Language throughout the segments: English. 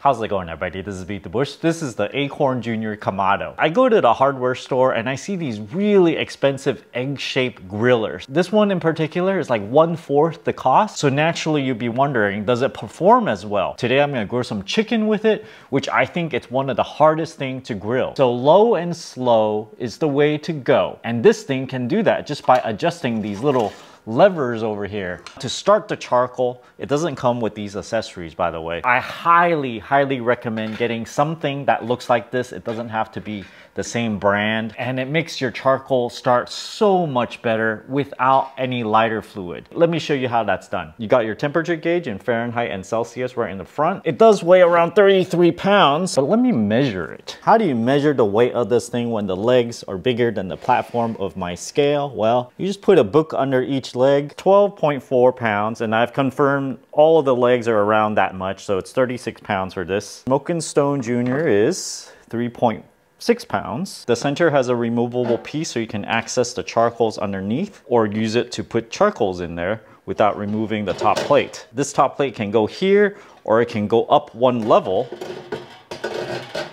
How's it going, everybody? This is Beat the Bush. This is the Akorn Jr. Kamado. I go to the hardware store and I see these really expensive egg-shaped grillers. This one in particular is like 1/4 the cost. So naturally you'd be wondering, does it perform as well? Today I'm gonna grill some chicken with it, which I think it's one of the hardest things to grill. So low and slow is the way to go. And this thing can do that just by adjusting these little levers over here. To start the charcoal, it doesn't come with these accessories, by the way. I highly recommend getting something that looks like this. It doesn't have to be the same brand, and it makes your charcoal start so much better without any lighter fluid. Let me show you how that's done. You got your temperature gauge in Fahrenheit and Celsius right in the front. It does weigh around 33 pounds, but let me measure it. How do you measure the weight of this thing when the legs are bigger than the platform of my scale? Well, you just put a book under each leg. 12.4 pounds, and I've confirmed all of the legs are around that much, so it's 36 pounds for this. Smoking Stone Jr. is 3.6 pounds. The center has a removable piece so you can access the charcoals underneath or use it to put charcoals in there without removing the top plate. This top plate can go here or it can go up one level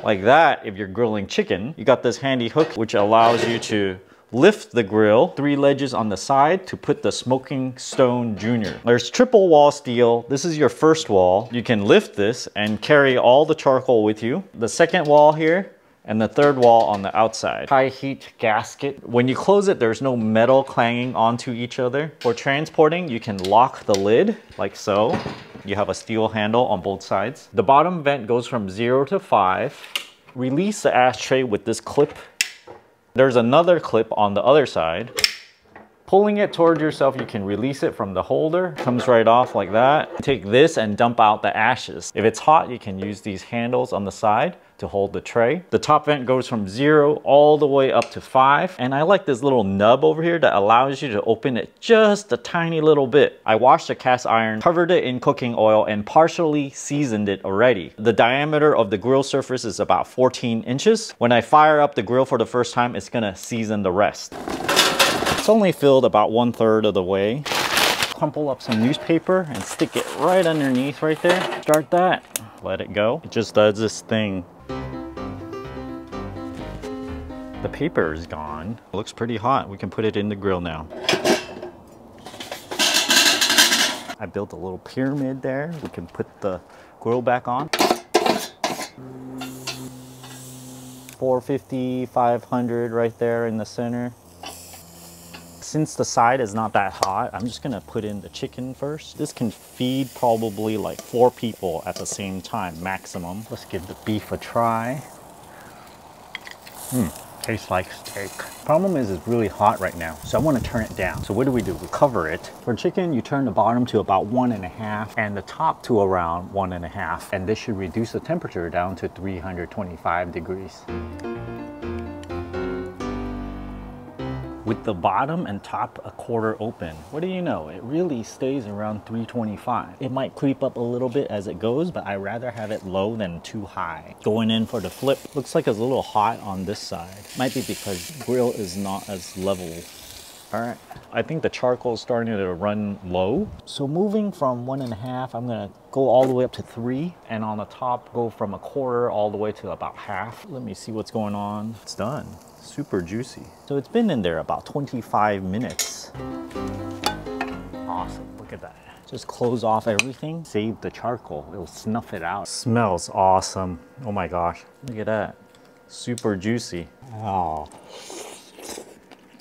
like that if you're grilling chicken. You got this handy hook which allows you to lift the grill, 3 ledges on the side to put the Smoking Stone Jr. There's triple wall steel. This is your first wall. You can lift this and carry all the charcoal with you. The second wall here, and the third wall on the outside. High heat gasket. When you close it, there's no metal clanging onto each other. For transporting, you can lock the lid like so. You have a steel handle on both sides. The bottom vent goes from 0 to 5. Release the ashtray with this clip. There's another clip on the other side. Pulling it toward yourself, you can release it from the holder. Comes right off like that. Take this and dump out the ashes. If it's hot, you can use these handles on the side to hold the tray. The top vent goes from 0 all the way up to 5. And I like this little nub over here that allows you to open it just a tiny little bit. I washed the cast iron, covered it in cooking oil, and partially seasoned it already. The diameter of the grill surface is about 14 inches. When I fire up the grill for the first time, it's gonna season the rest. It's only filled about 1/3 of the way. Crumple up some newspaper and stick it right underneath right there. Start that. Let it go. It just does this thing. The paper is gone. It looks pretty hot. We can put it in the grill now. I built a little pyramid there. We can put the grill back on. 450, 500 right there in the center. Since the side is not that hot, I'm just gonna put in the chicken first. This can feed probably like 4 people at the same time, maximum. Let's give the beef a try. Tastes like steak. Problem is it's really hot right now, so I want to turn it down. So what do? We cover it. For chicken, you turn the bottom to about 1.5 and the top to around 1.5. And this should reduce the temperature down to 325 degrees. With the bottom and top a quarter open, what do you know? It really stays around 325. It might creep up a little bit as it goes, but I rather have it low than too high. Going in for the flip. Looks like it's a little hot on this side. Might be because grill is not as level. All right, I think the charcoal is starting to run low. So moving from 1.5, I'm gonna go all the way up to 3. And on the top, go from a quarter all the way to about half. Let me see what's going on. It's done. Super juicy. So it's been in there about 25 minutes. Awesome, look at that. Just close off everything, save the charcoal. It'll snuff it out. Smells awesome. Oh my gosh, look at that. Super juicy. Oh.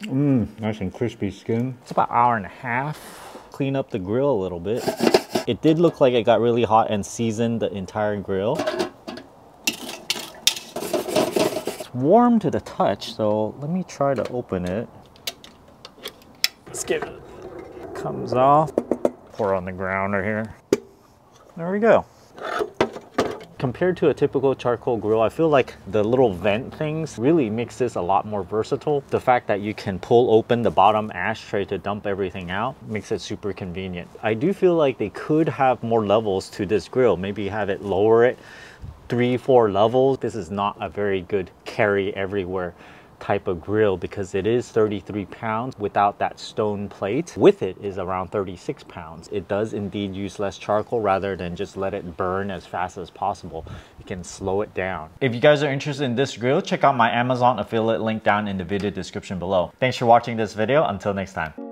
Nice and crispy skin. It's about 1.5 hours. Clean up the grill a little bit. It did look like it got really hot and seasoned the entire grill. Warm to the touch, so let me try to open it. Let's get it. Comes off. Pour on the ground right here. There we go. Compared to a typical charcoal grill, I feel like the little vent things really makes this a lot more versatile. The fact that you can pull open the bottom ashtray to dump everything out makes it super convenient. I do feel like they could have more levels to this grill. Maybe have it lower it 3-4 levels. This is not a very good carry everywhere type of grill because it is 33 pounds without that stone plate. With it is around 36 pounds. It does indeed use less charcoal rather than just let it burn as fast as possible. You can slow it down. If you guys are interested in this grill, check out my Amazon affiliate link down in the video description below. Thanks for watching this video. Until next time.